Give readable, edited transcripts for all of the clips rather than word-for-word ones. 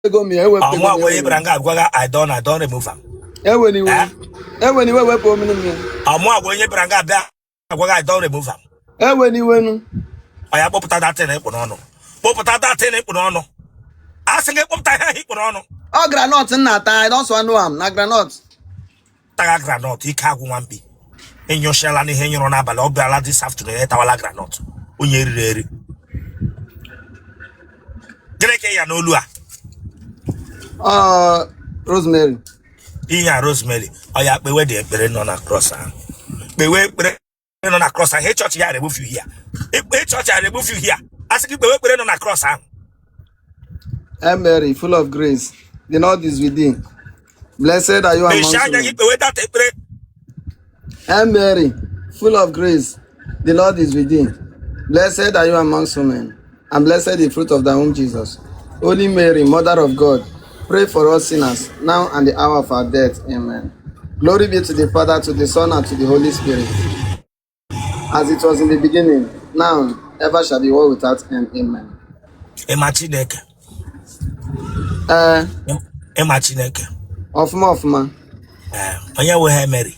go me, I will I don't remove them. Anyway, we put me. I'm more when you bring up that I don't remove them. Anyway, I have put that in it, Bono. Put that in it, Bono. Asking it, put that in Bono. oh, granots and not, I also know I'm not granots. Taga granot, he can't go one be. In your shell and hanging on a ballot this afternoon at our granot. Unye. Greke no lua. Rosemary. Iya Rosemary. Oh yeah, we were there, on across. We were on across. I hate church. I remove you here. If church, I remove you here. I said, we were on across. Mary, full of grace. The Lord is within. Blessed are you amongst women. Mary, full of grace. The Lord is within. Blessed are you amongst women. And blessed the fruit of thy womb, Jesus. Holy Mary, Mother of God, pray for us sinners, now and the hour of our death. Amen. Glory be to the Father, to the Son, and to the Holy Spirit. As it was in the beginning, now, ever shall be, world without end. Amen. Emachineke. Emachineke. Ofuma. Onye we Mary.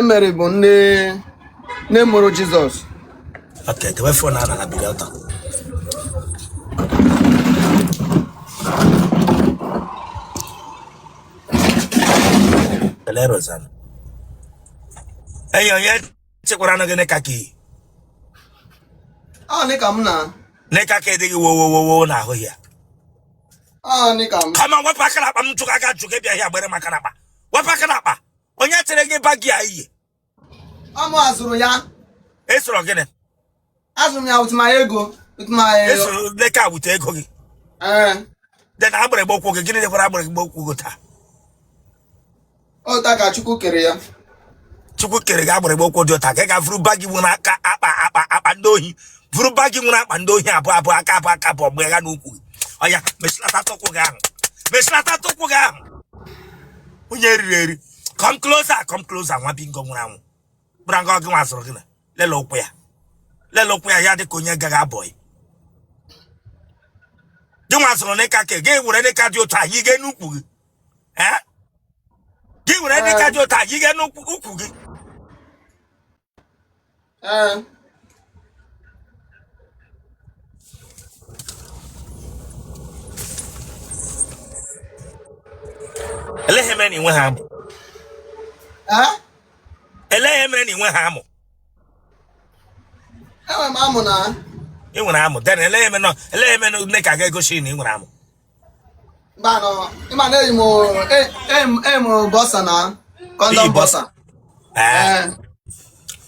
Mary bụ nne mụrụ Jesus. Okay, the way for now na Iwota. Rosan. Hey, Onye, chekwara na gene kaki. Ah, nika mna. Neka ke digi wo na ho ya. Ah, nika m. Come on, what pack up? I'm to ga juke bia here gbere maka na ba. What pack up? Onye tere gi bagi ayi. Amu azuru ya. Esoro gene. Azuru ya with my ego, with my Esoro neka with ego gi. Then agbere gbokwo gi gini dekwara agbere gbokwo go ta. O ta ka Chukwu kere ya. Chukwu kere ga agbere gbokwo di ta ga furu bagi mu na aka apa ndohi. Furu bagi mu na apa ndohi abu aka bo gbe ga n'ukwu. Oya, meslata tokwo ga. Onye riri. Come closer, nwa bingo nwura anwu. Branga ogi nwa zoro gina. Lelo okwu ya de konye gaga boy. Di nwa zoro neka ke, ge wure neka di ota yi ge n'ukwu gi. Ge wure neka di ota yi ge n'ukwu gi. Elehemeni nwe ha amụ. Elehemeni nwe ha amụ. Enwe m amụ na. Ị nwere amụ. Den elehemeni nne ka ga-egosi na ị nwere amụ. Ba no, ịma na eyi m bossa na. Condom bossa.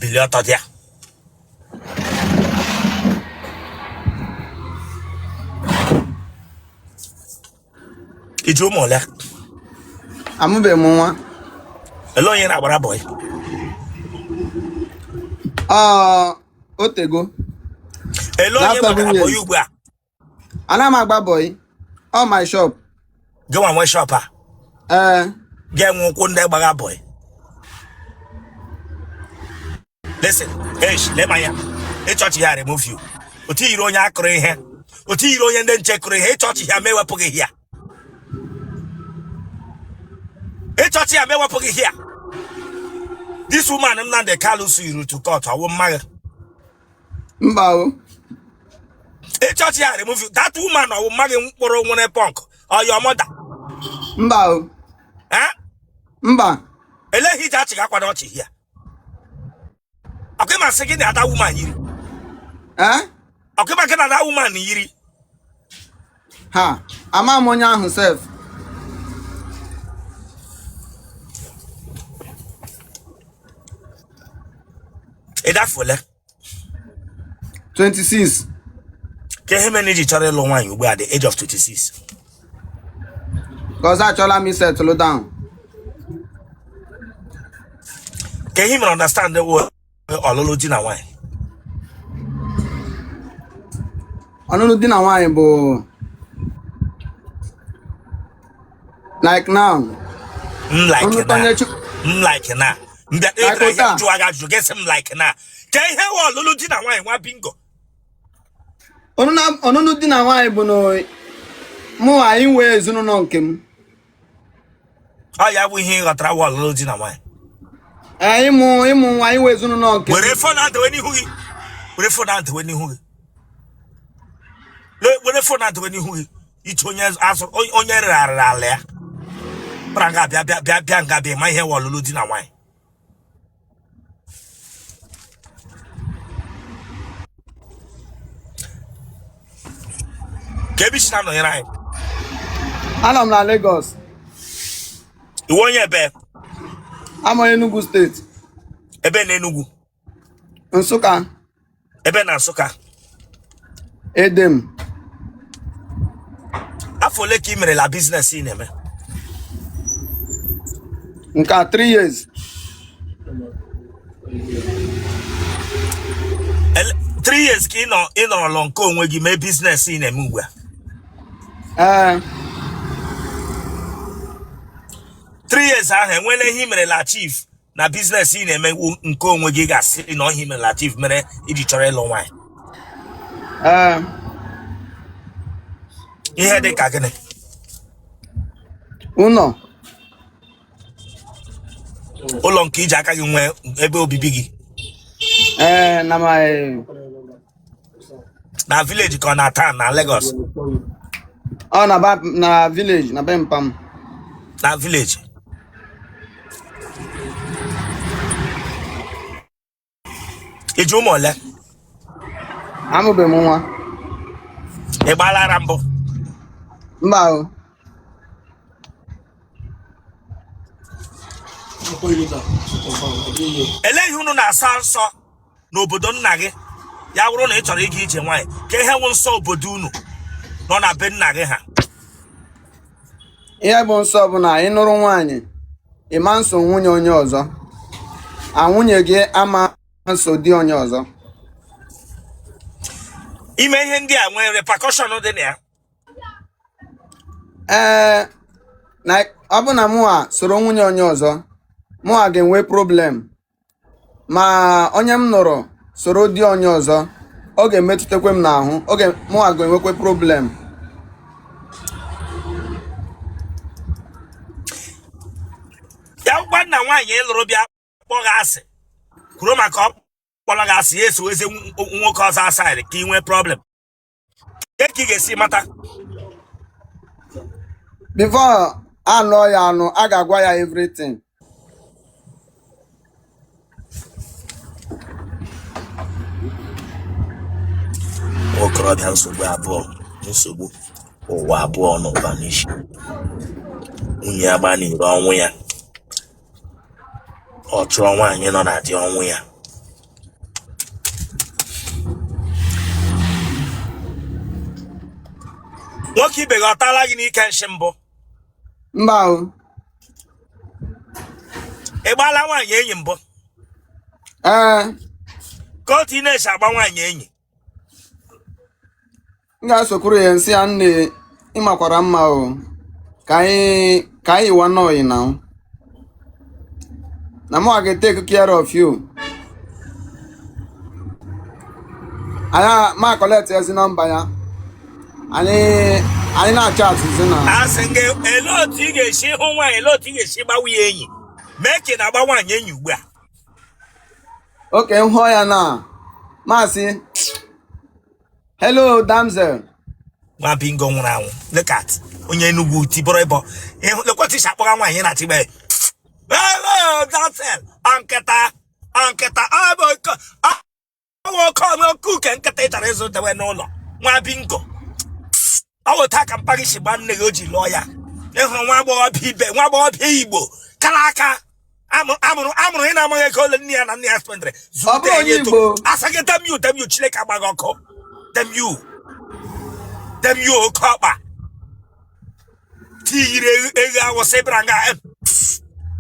Bili ọtọ dị ya. Iji ụmụ ole? Amụbe m nwa. Ele onye na-agbara boy? Otego. Ele onye gbara boy ugbu a? Ana m agba boy. All my shop. Gị nwa nwe shop a? Gị nwe ụkwụ ndị gbara boy. Listen, let my church here remove you. Oti yiri onye akụrụ ihe. Oti yiri onye ndị nche kụrụ ihe. Church here mewepụ gị here. Church here mewepụ gị here. This woman Nnamdi Kalu you to court. I won't marry. Mbao. Church here remove you. That woman I will marry mkpụrụ nwere punk or your mother. Mbao. Mba. Ele hija chi akwado chi here. Okay, my second that woman yiri. Okay, my second that woman yiri. Ha, ama m onye ahụ sef. That for 26. Can he manage each other long one at the age of 26? Because I told me settle down. Can he understand the word Ololo na wine? Ololo na wine, bo. Like now. Like now. You get some like now. Can you hear Ololo na wine? What bingo? Onu di na wine, bo no. Mụ anyị wee ezinụlọ nke m. Ọ ya bụ ihe ịghọtara wọlụ di na nwanyị. Ịmụ nwa anyị wee ezinụlọ nke m. Were fon adịwe n'ihu gị. Were fon adịwe n'ihu gị. Were fon adịwe n'ihu gị. Iche onye rarịrị ala ya. Bara nga bịa nga bịa ma ihe wọlụlụ di na nwanyị. Kebishi na nọnyere anyị. Anọ m na Lagos. Iwe onye ebe? Ama Enugu steeti. Ebe na Enugu. Nsụka. Ebe na Nsụka. Edem. Afọ ole ka ị mere la business ị na-eme? Nka 3 years. 3 years ka ị nọrọlọ nke onwe gị mee business ị na-eme ugbu a. 3 years ahụ enwere ihe mere la chief na business ị na-eme nke onwe gị ga-asị na ihe mere la chief mere iji chọrọ ịlụ nwaanyị. Ihe dị ka gịnị? Ụlọ nke iji aka gị nwee ebe obibi gị. Na village ka ọ na town na Lagos. Na village na Bempam. Na village. Iji ụmụ ole? Amụbeghị m nwa. Ị gbalara mbụ? Mba o. Eleghị unu na-asa nsọ n'obodo nna gị ya bụrụ na ị chọrọ ịga ije nwaanyị ka ihe wụ nsọ obodo unu nọ na be nna gị ha. Ihe bụ nsọ bụ na ị nụrụ nwaanyị ị ma nso nwunye onye ọzọ, nwunye gị ama nso di onye ọzọ. Ime ihe ndị a nwere repercussion dị na ya. Na ọ bụ na mụ soro nwunye onye ọzọ, mụ ga-enwe problem. Ma onye m nụrụ soro di onye ọzọ, ọ ga-emetụtakwa m n'ahụ, mụ ga-enwekwa problem. Ya gwa nna nwaanyị ịlụrụ bịa kpọọ asị kwuru maka ọ kpọrọ gị asị ya eso eze nwoke ọzọ asaịrị ka ị nwee problem. Ka ị ga-esi mata? Before anụ ya anụ, a ga-agwa ya everything. Okorobịa nsogbu ụwa abụọ n'ụba n'isi. Nwunye ya gba n'ire ọnwụ ya. Ọ chụọ nwaanyị nọ na di ọnwụ ya. Nwoke ibe gị ọ taala gị n'ike nshi mbụ? Mba o. Ị gbaala nwaanyị enyi mbụ? Ka otu ị na-esi agba nwaanyị enyi. M ga-asọkwuru ya nsị ya, nne ị makwara mma o, ka anyị wa nọọyị na mụ ga-take care of you. Ma collect ezi nọmba ya, anyị na-achat na. Asị gị ele otu ị ga-esi hụ nwaanyị, ele otu ị ga-esi gbawa ya enyi mee ka ị na-agba nwaanyị enyi ugbu a. Oke, m hụọ ya na maasị, hello damsel. Nwa bingo nwụrụ anwụ. Look at onye Enugu tiboro ịbọ. Lekwatị isi akpọga nwaanyị na-achịgbe. Hello damsel. Anketa kuke nketa ị chọrọ ịzụ dewe n'ụlọ. Nwa bingo. Ọ wụta ka mpa gị si gba nne gị o ji lụọ ya. Ịhụrụ nwa agbọghọbịa Igbo kara aka amụrụ ị na-amaghị ego ole nne ya na nne ya spendere. Zute enye eto. Asa gị temiu Chineke agbaghị ọkụ. Temiu oke ọkpa. Tiyiri ego awụsị bịara nga.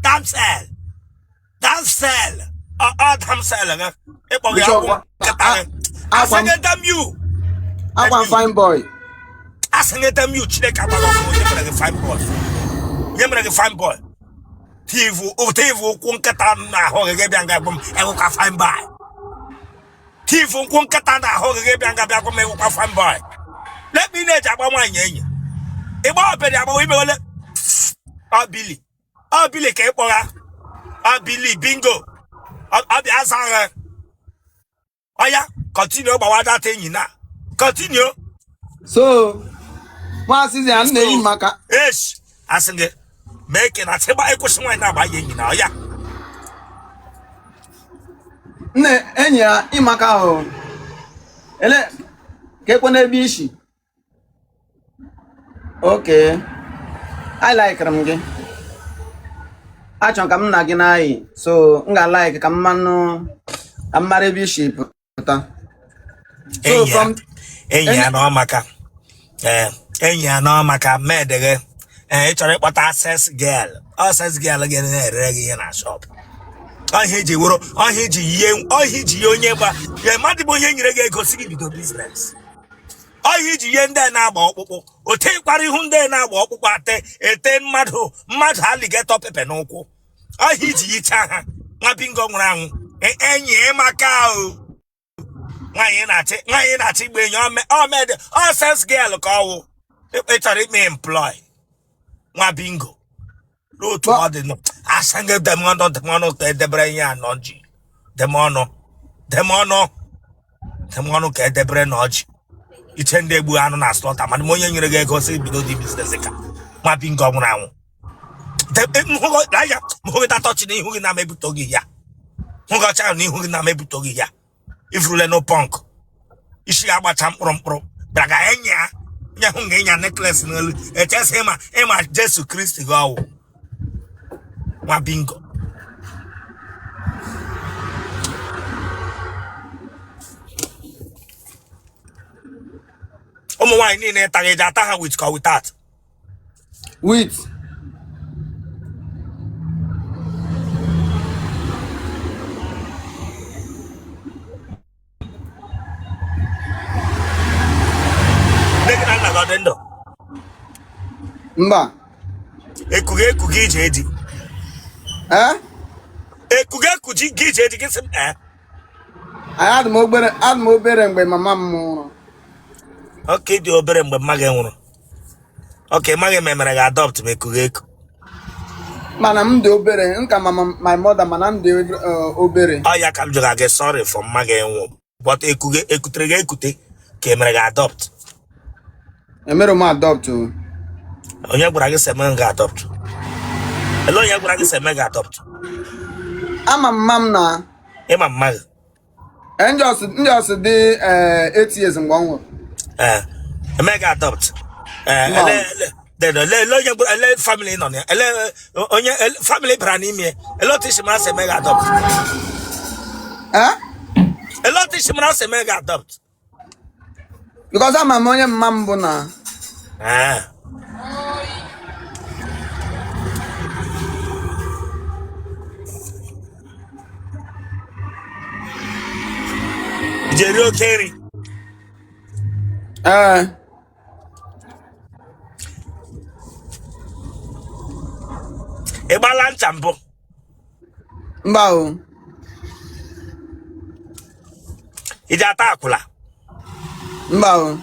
Damsel. Damsel nga. Ịkpọghị akwụ nkịta gị. Asa gị temiu. Agwa fine boy. Asa gị temiu Chineke agbaghị ọkụ. Nye mere gị fine boy. Tivu ụkwụ nkịta n'ahụ gị bịa nga gbom ewụkwa fine boy. Tivu ụkwụ nkịta n'ahụ gị bịa nga bịa gbom ewụkwa fine boy. Let me na-eji agba nwaanyị enyi. Igbo opedi agba ime wole. Billy. Billy ka ikpora. Billy bingo. Abi Aza. Oya, continue gbawa that enyi na. Continue. So, Maasị ya nne yi maka. Yes. Asinge. Make na teba ekusi nwa na agba enyi na oya. Nne enyi ya ịmaka ahụ. Ele ka ekwe n'ebe ishi. Okay. I like m gị. Achọrọ ka m na gị n'anyị. So, m ga-like ka m mara ebe ishi pụta. So from enyi ya no maka. Enyi ya no maka medege. Ị chọrọ ịkpọta access girl. Access girl gị na-ere gị na shop. Ọhịa ji wụrụ, ọhịa ji ihe onye gba. Ya mmadụ bụ onye nyere gị ego si gị bido business. Ọhịa ji ihe ndị na-agba ọkpụkpụ. Ote ịkwara ihu ndị na-agba ọkpụkpụ ete mmadụ alligator pepe n'ụkwụ. Ọhịa ji yicha ha. Nwa bingo nwụrụ anwụ. Enyi maka o. Nwaanyị na-achị igbe enyi omede access girl ka ọwụ. Ị chọrọ ime employ. Nwa bingo. N'otu ọ dị nọ. Asange demono edebere ihe anọ ji. Demono ka edebere n'ọjị. Iche ndị egbu anụ na slọta mana onye nyere gị ego si bido dị business ka nwa bingo nwụrụ anwụ. Mhụgị tatọchi na ihu gị na-emebuto gị ya. Mhụgị ọcha na ihu gị na-emebuto gị ya. Ifrule no punk. Isi agbacha mkpụrụ. Braga enya. Nya hụ nga enya necklace n'elu. Echesi ịma Jesu Kristi gị ọwụ. Nwa bingo. Ụmụ nwaanyị niile taghị eji ata ha with or without. With. Mba. Ekuge ije edi. Ekuge ije edi gị sị m Adị m obere mgbe mama m nwụrụ. Okay, dị obere mgbe mma gị nwụrụ. Okay, mma gị memere gị adopt ma ekuge. Mana m dị obere, nka my mother mana m dị obere. Ọ ya ka m jụrụ gị sorry for mma gị nwụrụ. But ekutere gị ekute ka emere gị adopt. Emere m adopt o. Onye gwara gị seme gị adopt? Ele onye gwara gị seme gị adopt? Ama mma m na. Ịma mma gị? Ndị ọsụ dị 8 years mgbe ọ nwụrụ. Eme gị adopt? Ele family nọ na onye family bara n'ime. Ele otu isi mara seme gị adopt? Ele otu isi mara seme gị adopt? Because ama m onye mma m bụ na. Jeri okeri. Ịgbala ncha mbụ? Mba o. Iji ata akwụla? Mba o.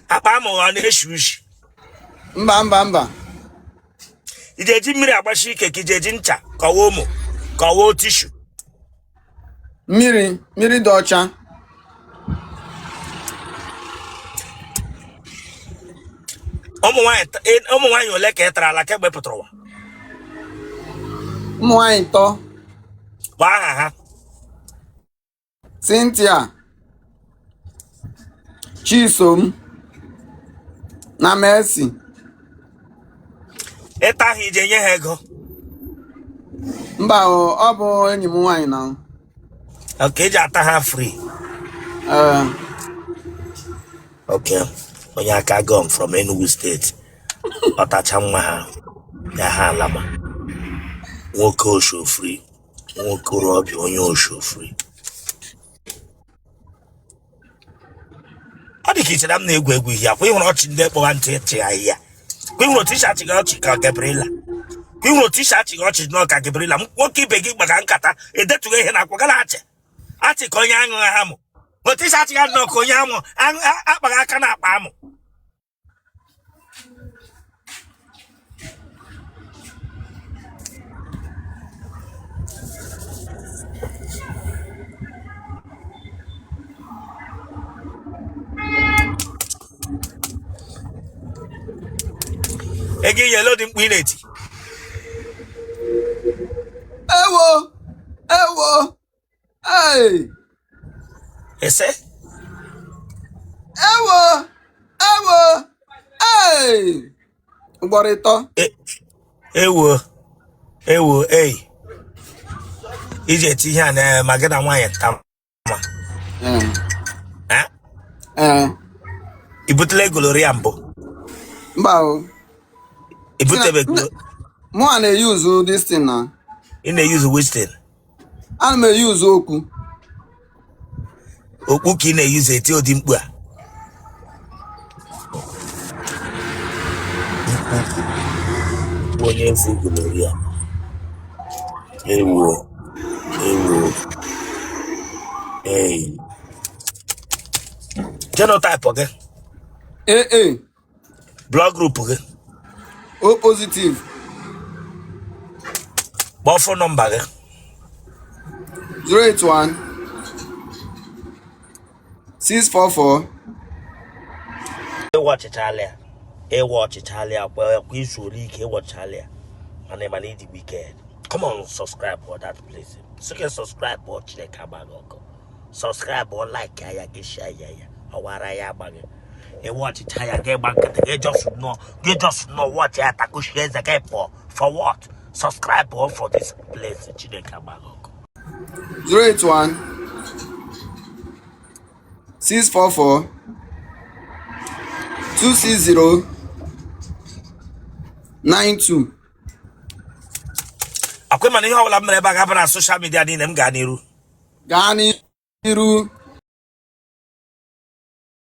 Akpa amụ ọ na-eshi ushi? Mba. Iji eji mmiri agbashi ike ka iji eji ncha kọwa ụmụ kọwa tishu? Mmiri dị ọcha. Ụmụ nwaanyị ole ka ị tara ala kemgbe pụtara ụwa? Ụmụ nwaanyị 3. Bụ aha ha? Cynthia, Chisom na Mercy. Ịta ahụ ije nye ha ego? Mba ọ bụ enyi m nwaanyị na. Okay, eji ata ha free. Okay, onye aka gone from Enugu State. Ọtacha nwa ha ya ha alama. Nwoke oshofri, nwoke ọbịa onye oshofri. Ọ dị ka ichere m na-egwu egwu ihe akwa ịhụrụ ọchị ndị kpọga ntị chị ahịhịa. Kwa ịhụrụ t-shirt gị ọchị ka Gabriela. Kwa ịhụrụ t-shirt gị ọchị nọ ka Gabriela. Nwoke ibe gị gbaga nkata edetughị ihe na akwa gara achị. Achị ka onye aṅụ ha amụ. T-shirt gị nọ ka onye amụ akpaghị aka na akpa amụ. Again, you load Nkpu Neti. Ewo. Hey. You say? Ewo. Hey. Uborito. Ewo. Hey. Ije ti here na magana nwanye tam. Ibutele Gonoria mbo. Mbao. Ibutebe Mo ana use this thing now. In use which thing? Ana me use oku. Oku ki na use eti odi Nkpu a. Onye fu Gonoria. Ewo. Hey. Genotype okay? Blood group okay? O positive. What phone number okay? 081 644. Watch Italia. Watch Italia. Well, we should watch Italia. My name is the Wicked. Come on, subscribe for that place. So you can subscribe, watch the Kabago. Subscribe or like, I get share, or I am banging. Watch Italia, get back. They just know what you have to share the game for what? Subscribe or for this place, Chinekabago. 081 644 260 92. Akwai mani hawa lamar ba ga bana social media ni nem ga niru. Gani iru.